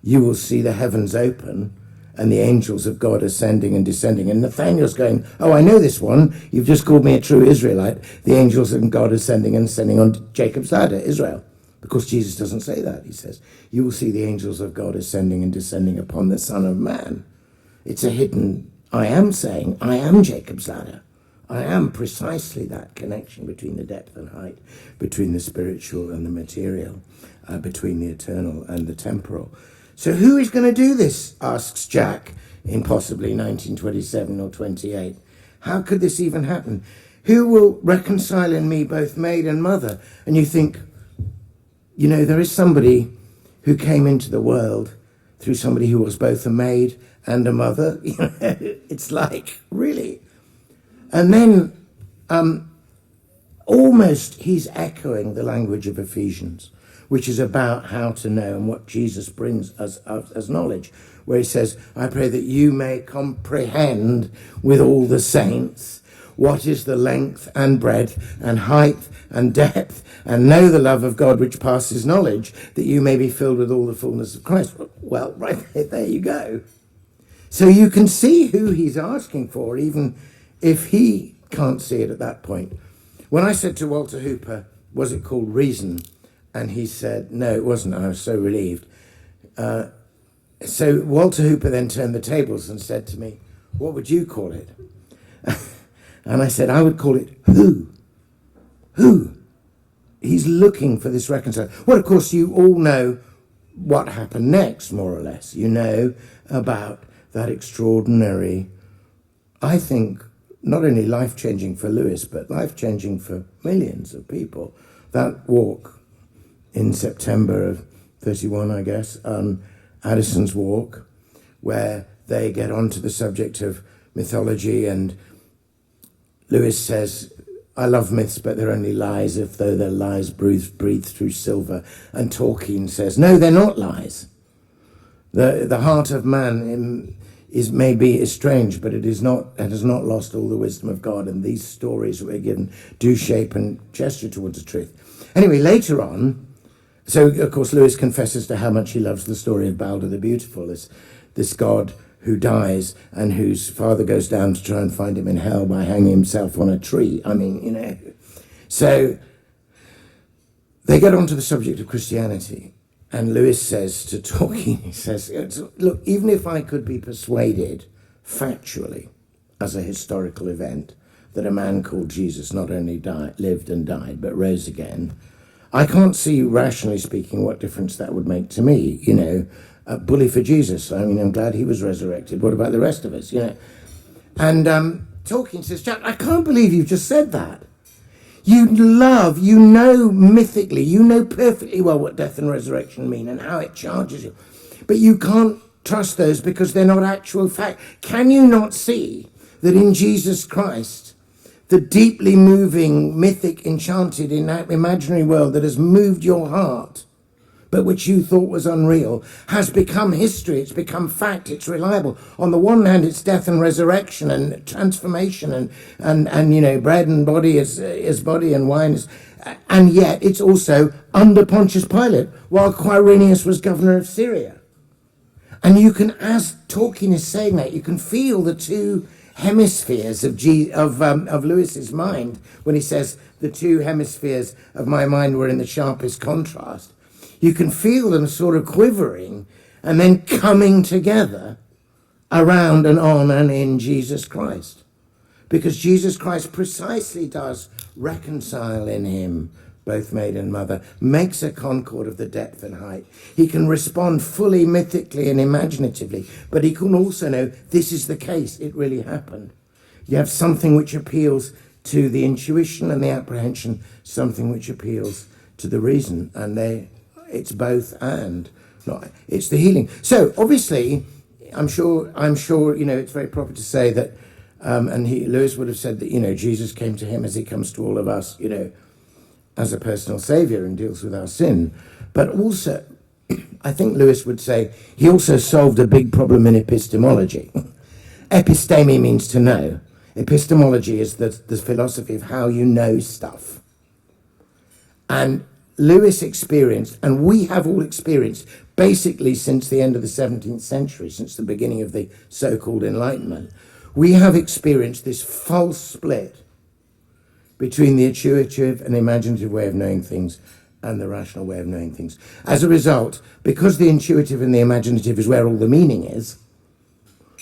You will see the heavens open and the angels of God ascending and descending. And Nathaniel's going, oh, I know this one. You've just called me a true Israelite. The angels of God ascending and ascending on Jacob's ladder, Israel. Because Jesus doesn't say that. He says, you will see the angels of God ascending and descending upon the Son of Man. It's a hidden, I am saying, I am Jacob's ladder. I am precisely that connection between the depth and height, between the spiritual and the material, between the eternal and the temporal. So who is going to do this, asks Jack in possibly 1927 or 28. How could this even happen? Who will reconcile in me both maid and mother? And you think, there is somebody who came into the world through somebody who was both a maid and a mother. It's really. And then almost he's echoing the language of Ephesians, which is about how to know and what Jesus brings us as knowledge, where he says, I pray that you may comprehend with all the saints what is the length and breadth and height and depth, and know the love of God which passes knowledge, that you may be filled with all the fullness of Christ. Well, right there you go. So you can see who he's asking for, even if he can't see it at that point. When I said to Walter Hooper, was it called reason? And he said, no, it wasn't. I was so relieved. So Walter Hooper then turned the tables and said to me, what would you call it? And I said, I would call it Who. Who? He's looking for this reconcile. Well, of course, you all know what happened next, more or less. You know about that extraordinary, I think, not only life-changing for Lewis, but life-changing for millions of people. That walk in September of 31, I guess, Addison's Walk, where they get onto the subject of mythology, and Lewis says, I love myths, but they're only lies, if though they're lies breathed through silver. And Tolkien says, no, they're not lies. The heart of man may be estranged, but it has not lost all the wisdom of God, and these stories that we're given do shape and gesture towards the truth. Anyway, later on, so of course Lewis confesses to how much he loves the story of Balder the Beautiful, this god who dies and whose father goes down to try and find him in hell by hanging himself on a tree. I mean, you know. So they get onto the subject of Christianity, and Lewis says to Tolkien, he says, look, even if I could be persuaded factually as a historical event that a man called Jesus not only lived and died, but rose again, I can't see, rationally speaking, what difference that would make to me, you know. Bully for Jesus. I mean, I'm glad he was resurrected. What about the rest of us, you know? And Tolkien says, Jack, I can't believe you've just said that. You know mythically, you know perfectly well what death and resurrection mean and how it charges you. But you can't trust those because they're not actual fact. Can you not see that in Jesus Christ, the deeply moving, mythic, enchanted, imaginary world that has moved your heart, but which you thought was unreal, has become history, it's become fact, it's reliable. On the one hand, it's death and resurrection and transformation and you know, bread and body is body and wine is... And yet it's also under Pontius Pilate, while Quirinius was governor of Syria. And you can, as Tolkien is saying that, you can feel the two hemispheres of Lewis's mind when he says, the two hemispheres of my mind were in the sharpest contrast. You can feel them sort of quivering and then coming together around and on and in Jesus Christ. Because Jesus Christ precisely does reconcile in him both maid and mother, makes a concord of the depth and height. He can respond fully mythically and imaginatively, but he can also know this is the case, it really happened. You have something which appeals to the intuition and the apprehension, something which appeals to the reason, and it's both and. It's the healing. So obviously, I'm sure, you know, it's very proper to say that, Lewis would have said that, you know, Jesus came to him as he comes to all of us, you know, as a personal saviour and deals with our sin. But also, I think Lewis would say, he also solved a big problem in epistemology. Episteme means to know. Epistemology is the philosophy of how you know stuff. And Lewis experienced, and we have all experienced, basically since the end of the 17th century, since the beginning of the so-called Enlightenment, we have experienced this false split between the intuitive and imaginative way of knowing things and the rational way of knowing things. As a result, because the intuitive and the imaginative is where all the meaning is,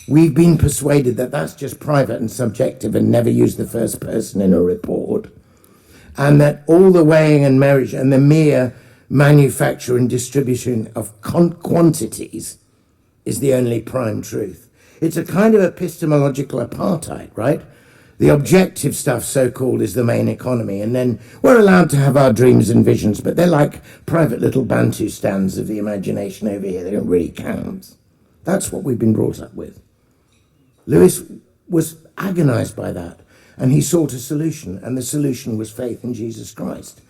we've been persuaded that that's just private and subjective and never use the first person in a report, and that all the weighing and measure and the mere manufacture and distribution of quantities is the only prime truth. It's a kind of epistemological apartheid, right? The objective stuff, so-called, is the main economy, and then we're allowed to have our dreams and visions, but they're like private little Bantu stands of the imagination over here. They don't really count. That's what we've been brought up with. Lewis was agonized by that, and he sought a solution, and the solution was faith in Jesus Christ,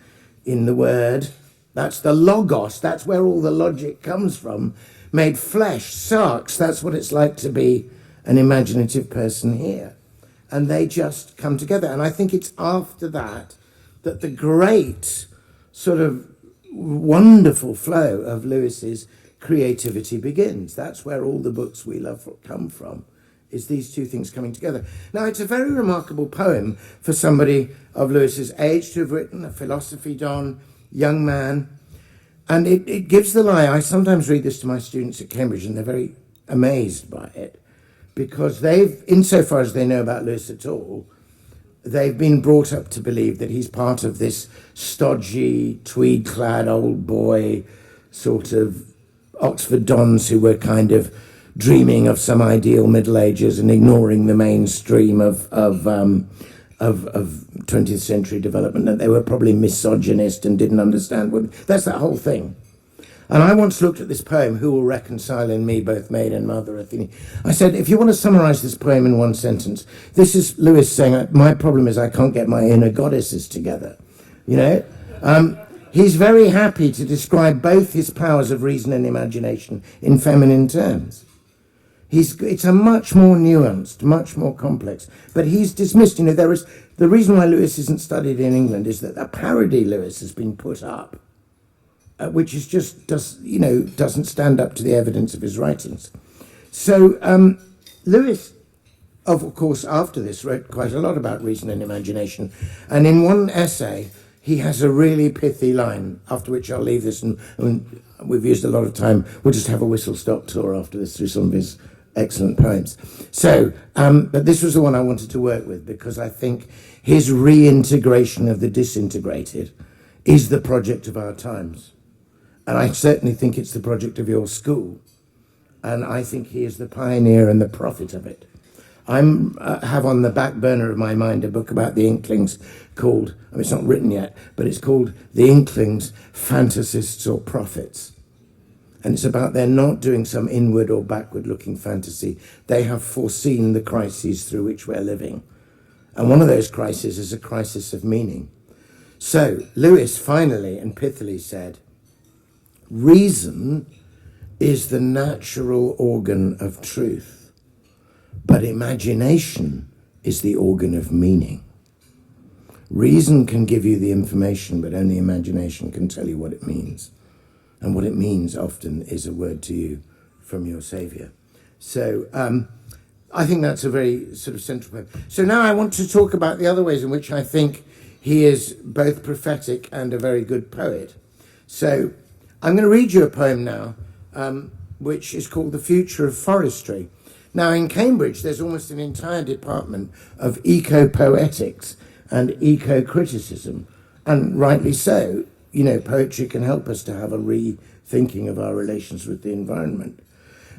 in the Word. That's the Logos. That's where all the logic comes from. Made flesh, sarx. That's what it's like to be an imaginative person here. And they just come together. And I think it's after that that the great sort of wonderful flow of Lewis's creativity begins. That's where all the books we love come from, is these two things coming together. Now, it's a very remarkable poem for somebody of Lewis's age to have written, a philosophy don, young man. And it gives the lie. I sometimes read this to my students at Cambridge, and they're very amazed by it, because they've, insofar as they know about Lewis at all, they've been brought up to believe that he's part of this stodgy, tweed-clad old boy, sort of Oxford dons who were kind of dreaming of some ideal Middle Ages and ignoring the mainstream of 20th century development, that they were probably misogynist and didn't understand women. That's that whole thing. And I once looked at this poem, Who Will Reconcile in Me Both Maid and Mother, Athene. I said, if you want to summarize this poem in one sentence, this is Lewis saying, my problem is I can't get my inner goddesses together. You know? He's very happy to describe both his powers of reason and imagination in feminine terms. It's a much more nuanced, much more complex. But he's dismissed, you know, the reason why Lewis isn't studied in England is that a parody Lewis has been put up, which is doesn't stand up to the evidence of his writings. So Lewis, of course, after this, wrote quite a lot about reason and imagination. And in one essay, he has a really pithy line, after which I'll leave this, and we've used a lot of time. We'll just have a whistle-stop tour after this through some of his excellent poems. So, but this was the one I wanted to work with, because I think his reintegration of the disintegrated is the project of our times. And I certainly think it's the project of your school. And I think he is the pioneer and the prophet of it. I have on the back burner of my mind a book about the Inklings called, it's not written yet, but it's called The Inklings, Fantasists or Prophets. And it's about their not doing some inward or backward looking fantasy. They have foreseen the crises through which we're living. And one of those crises is a crisis of meaning. So Lewis finally and pithily said, reason is the natural organ of truth, but imagination is the organ of meaning. Reason can give you the information, but only imagination can tell you what it means. And what it means often is a word to you from your Saviour. So I think that's a very sort of central point. So now I want to talk about the other ways in which I think he is both prophetic and a very good poet. So I'm going to read you a poem now, which is called The Future of Forestry. Now in Cambridge, there's almost an entire department of eco-poetics and eco-criticism, and rightly so. You know, poetry can help us to have a rethinking of our relations with the environment.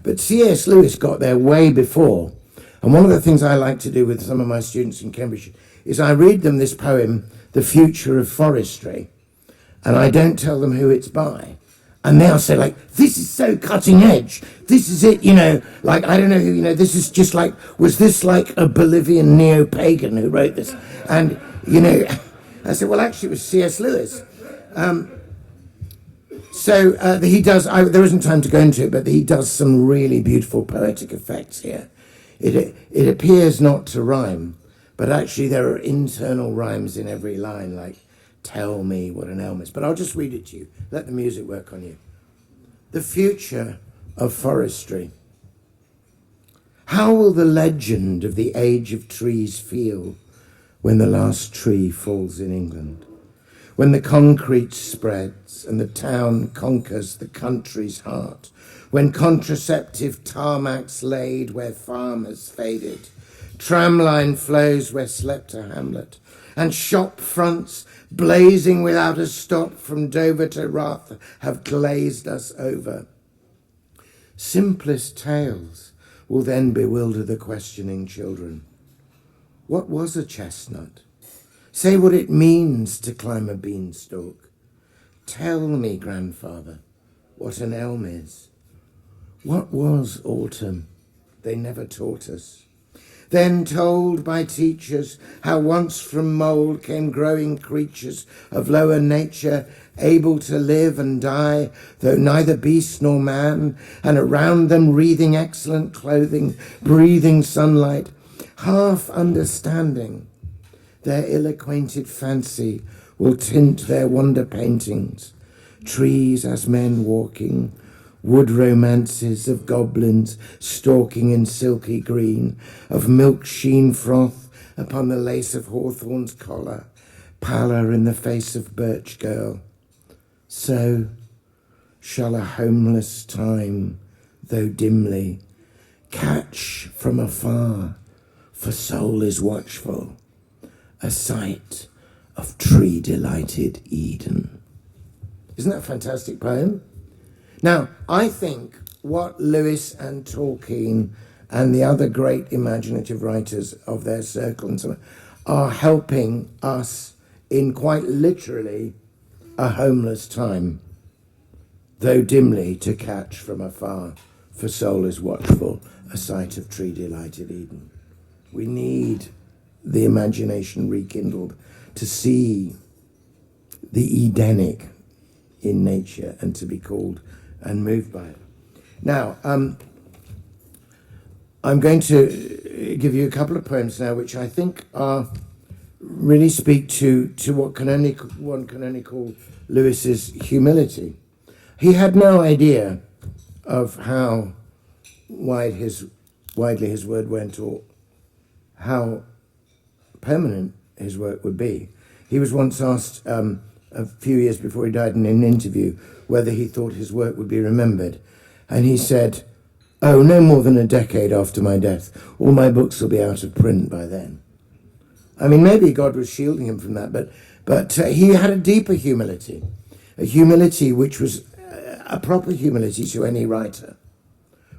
But C.S. Lewis got there way before. And one of the things I like to do with some of my students in Cambridge is I read them this poem, The Future of Forestry, and I don't tell them who it's by. And they'll say, like, this is so cutting edge. This is it, you know, like, I don't know who, you know, this is just like, was this like a Bolivian neo-pagan who wrote this? And, you know, I said, well, actually, it was C.S. Lewis. He does, there isn't time to go into it, but he does some really beautiful poetic effects here. It appears not to rhyme, but actually there are internal rhymes in every line, like, tell me what an elm is. But I'll just read it to you. Let the music work on you. The future of forestry. How will the legend of the age of trees feel when the last tree falls in England? When the concrete spreads and the town conquers the country's heart, when contraceptive tarmacs laid where farmers faded, tramline flows where slept a hamlet, and shop fronts blazing without a stop from Dover to Rath have glazed us over. Simplest tales will then bewilder the questioning children. What was a chestnut? Say what it means to climb a beanstalk. Tell me, grandfather, what an elm is. What was autumn? They never taught us. Then told by teachers how once from mould came growing creatures of lower nature, able to live and die, though neither beast nor man, and around them wreathing excellent clothing, breathing sunlight, half understanding. Their ill-acquainted fancy will tint their wonder paintings, trees as men walking, wood romances of goblins stalking in silky green, of milk sheen froth upon the lace of hawthorn's collar, pallor in the face of birch girl. So, shall a homeless time, though dimly, catch from afar, for soul is watchful, a sight of tree-delighted Eden. Isn't that a fantastic poem? Now, I think what Lewis and Tolkien and the other great imaginative writers of their circle and so on are helping us in quite literally a homeless time, though dimly to catch from afar, for soul is watchful, a sight of tree-delighted Eden. We need the imagination rekindled to see the Edenic in nature and to be called and moved by it. Now, I'm going to give you a couple of poems now which I think are really speak to what one can only call Lewis's humility. He had no idea of how widely his word went or how permanent his work would be. He was once asked a few years before he died in an interview whether he thought his work would be remembered. And he said, "Oh, no more than a decade after my death. All my books will be out of print by then." I mean, maybe God was shielding him from that, but he had a deeper humility, a humility which was a proper humility to any writer,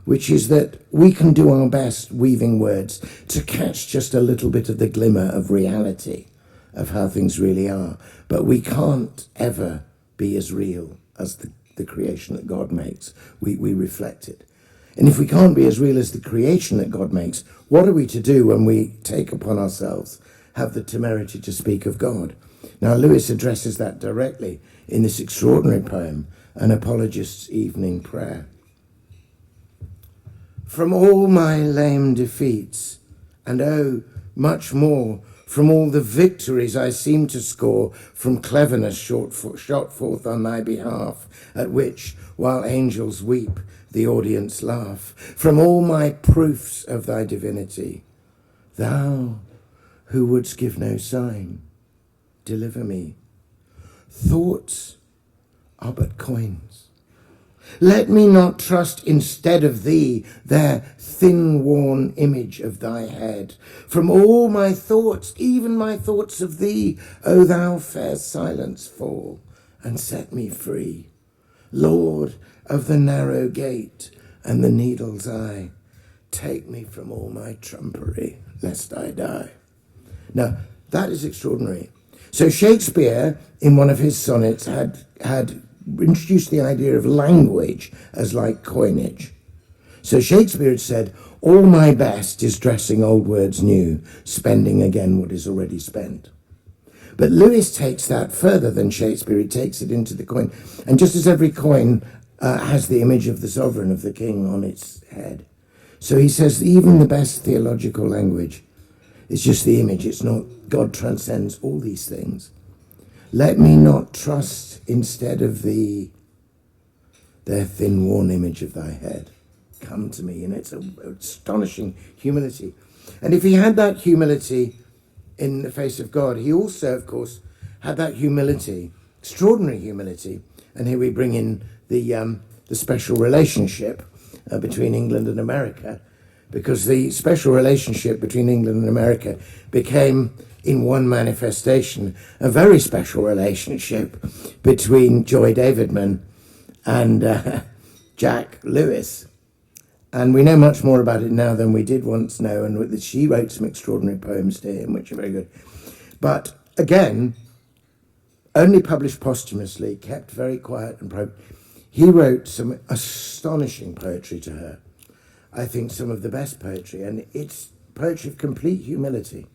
which is that we can do our best weaving words to catch just a little bit of the glimmer of reality of how things really are, but we can't ever be as real as the creation that God makes. We reflect it. And if we can't be as real as the creation that God makes, what are we to do when we take upon ourselves, have the temerity to speak of God? Now, Lewis addresses that directly in this extraordinary poem, An Apologist's Evening Prayer. From all my lame defeats, and oh, much more, from all the victories I seem to score, from cleverness shot forth on thy behalf, at which, while angels weep, the audience laugh, from all my proofs of thy divinity, thou, who wouldst give no sign, deliver me. Thoughts are but coins. Let me not trust instead of thee their thin-worn image of thy head. From all my thoughts, even my thoughts of thee, O thou fair silence, fall and set me free. Lord of the narrow gate and the needle's eye, take me from all my trumpery, lest I die. Now, that is extraordinary. So Shakespeare, in one of his sonnets, had introduced the idea of language as like coinage. So Shakespeare had said, all my best is dressing old words new, spending again what is already spent. But Lewis takes that further than Shakespeare. He takes it into the coin. And just as every coin has the image of the sovereign, of the king on its head, so he says even the best theological language is just the image. It's not, God transcends all these things. Let me not trust instead of thee their thin-worn image of thy head. Come to me. And it's an astonishing humility. And if he had that humility in the face of God, he also, of course, had that humility, extraordinary humility. And here we bring in the special relationship between England and America, because the special relationship between England and America became, in one manifestation, a very special relationship between Joy Davidman and Jack Lewis. And we know much more about it now than we did once know, and she wrote some extraordinary poems to him, which are very good. But again, only published posthumously, kept very quiet and private. He wrote some astonishing poetry to her. I think some of the best poetry, and it's poetry of complete humility.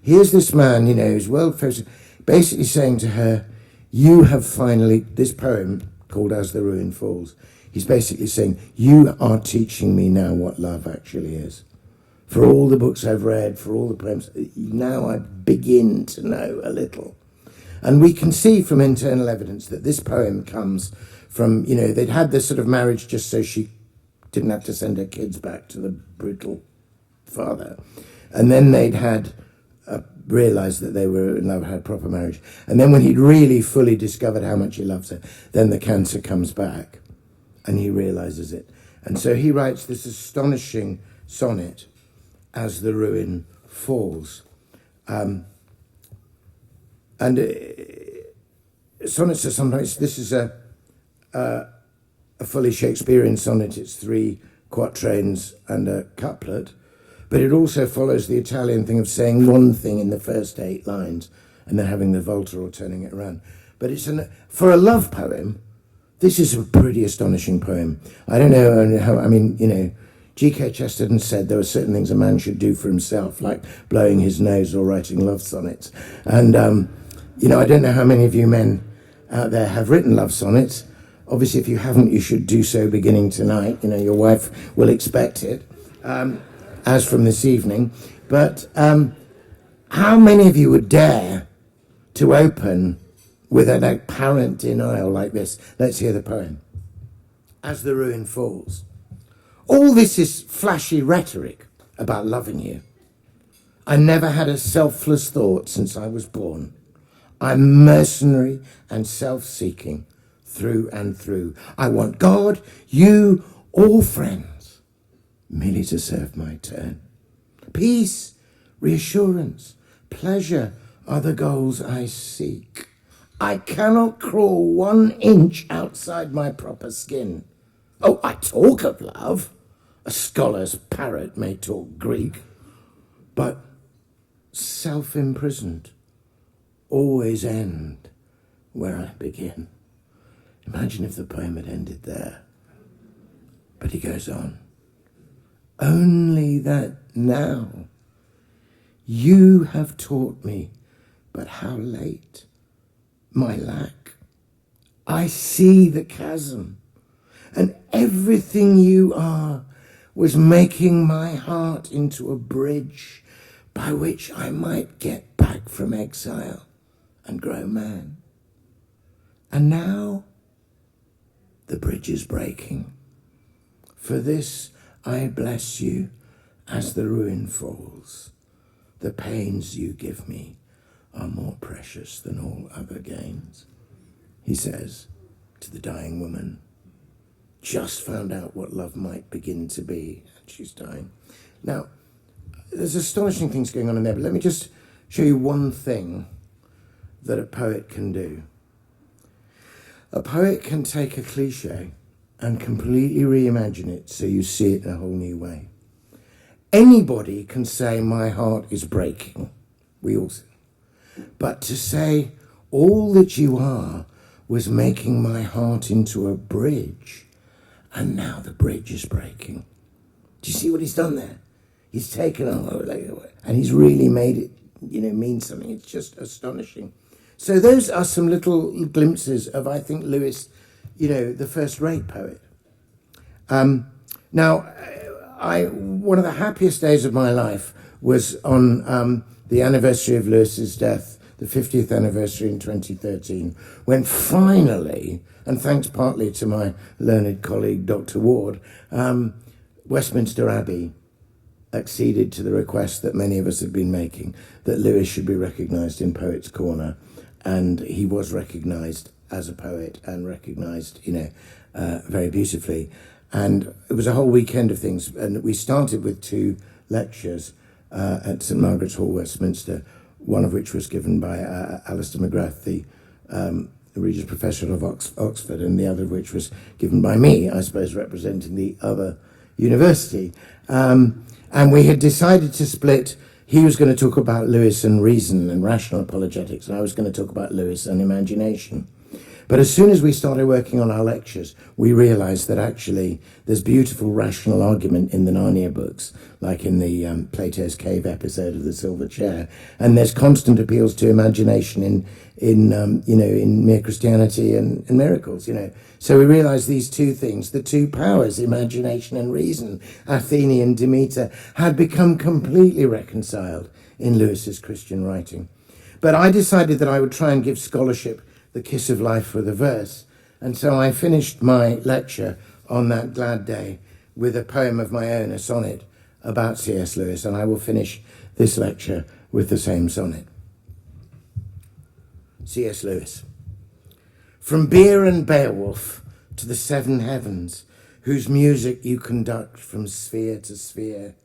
Here's this man, who's world famous, basically saying to her, you have finally, this poem called As the Ruin Falls, he's basically saying, you are teaching me now what love actually is. For all the books I've read, for all the poems, now I begin to know a little. And we can see from internal evidence that this poem comes from, they'd had this sort of marriage just so she didn't have to send her kids back to the brutal father. And then they'd had realised that they were in love, had proper marriage. And then when he'd really fully discovered how much he loves her, then the cancer comes back and he realises it. And so he writes this astonishing sonnet, As the Ruin Falls. Sonnets are sometimes, this is a fully Shakespearean sonnet. It's 3 quatrains and a couplet, but it also follows the Italian thing of saying one thing in the first 8 lines and then having the volta or turning it around. But it's for a love poem, this is a pretty astonishing poem. I don't know how, I mean, you know, G.K. Chesterton said there were certain things a man should do for himself, like blowing his nose or writing love sonnets. And, you know, I don't know how many of you men out there have written love sonnets. Obviously, if you haven't, you should do so beginning tonight. You know, your wife will expect it, as from this evening. But how many of you would dare to open with an apparent denial like this? Let's hear the poem. As the Ruin Falls. All this is flashy rhetoric about loving you. I never had a selfless thought since I was born. I'm mercenary and self-seeking through and through. I want God, you, all friends, merely to serve my turn. Peace, reassurance, pleasure are the goals I seek. I cannot crawl 1 inch outside my proper skin. Oh, I talk of love. A scholar's parrot may talk Greek, but self-imprisoned always end where I begin. Imagine if the poem had ended there. But he goes on. Only that now you have taught me, but how late, my lack. I see the chasm, and everything you are was making my heart into a bridge by which I might get back from exile and grow man. And now the bridge is breaking. For this I bless you as the ruin falls. The pains you give me are more precious than all other gains. He says to the dying woman, just found out what love might begin to be, and she's dying. Now, there's astonishing things going on in there, but let me just show you one thing that a poet can do. A poet can take a cliche and completely reimagine it so you see it in a whole new way. Anybody can say, my heart is breaking. We all say. But to say, all that you are was making my heart into a bridge, and now the bridge is breaking. Do you see what he's done there? He's taken and he's really made it, you know, mean something. It's just astonishing. So those are some little glimpses of, I think, Lewis, you know, the first-rate poet. Now, one of the happiest days of my life was on the anniversary of Lewis's death, the 50th anniversary in 2013, when finally, and thanks partly to my learned colleague, Dr. Ward, Westminster Abbey acceded to the request that many of us had been making, that Lewis should be recognised in Poets' Corner. And he was recognised as a poet and recognised, you know, very beautifully. And it was a whole weekend of things. And we started with 2 lectures at St Margaret's Hall, Westminster, one of which was given by Alistair McGrath, the Regius Professor of Oxford, and the other of which was given by me, I suppose, representing the other university. And we had decided to split. He was going to talk about Lewis and reason and rational apologetics, and I was going to talk about Lewis and imagination. But as soon as we started working on our lectures, we realised that actually there's beautiful rational argument in the Narnia books, like in the Plato's Cave episode of The Silver Chair, and there's constant appeals to imagination in Mere Christianity and miracles, you know. So we realised these 2 things, the 2 powers, imagination and reason, Athene and Demeter, had become completely reconciled in Lewis's Christian writing. But I decided that I would try and give scholarship the kiss of life with a verse. And so I finished my lecture on that glad day with a poem of my own, a sonnet about C.S. Lewis, and I will finish this lecture with the same sonnet. C.S. Lewis. From Beer and Beowulf to the seven heavens, whose music you conduct from sphere to sphere,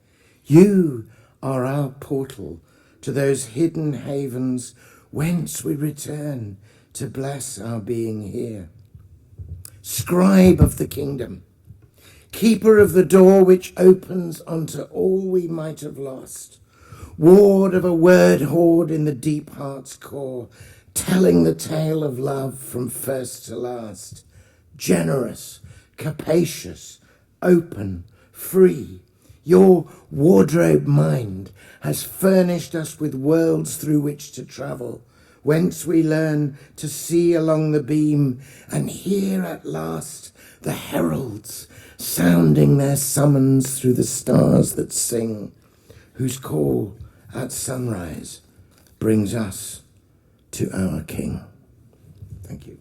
you are our portal to those hidden havens whence we return to bless our being here. Scribe of the kingdom, keeper of the door which opens onto all we might have lost, ward of a word hoard in the deep heart's core, telling the tale of love from first to last, generous, capacious, open, free. Your wardrobe mind has furnished us with worlds through which to travel, whence we learn to see along the beam and hear at last the heralds sounding their summons through the stars that sing, whose call at sunrise brings us to our King. Thank you.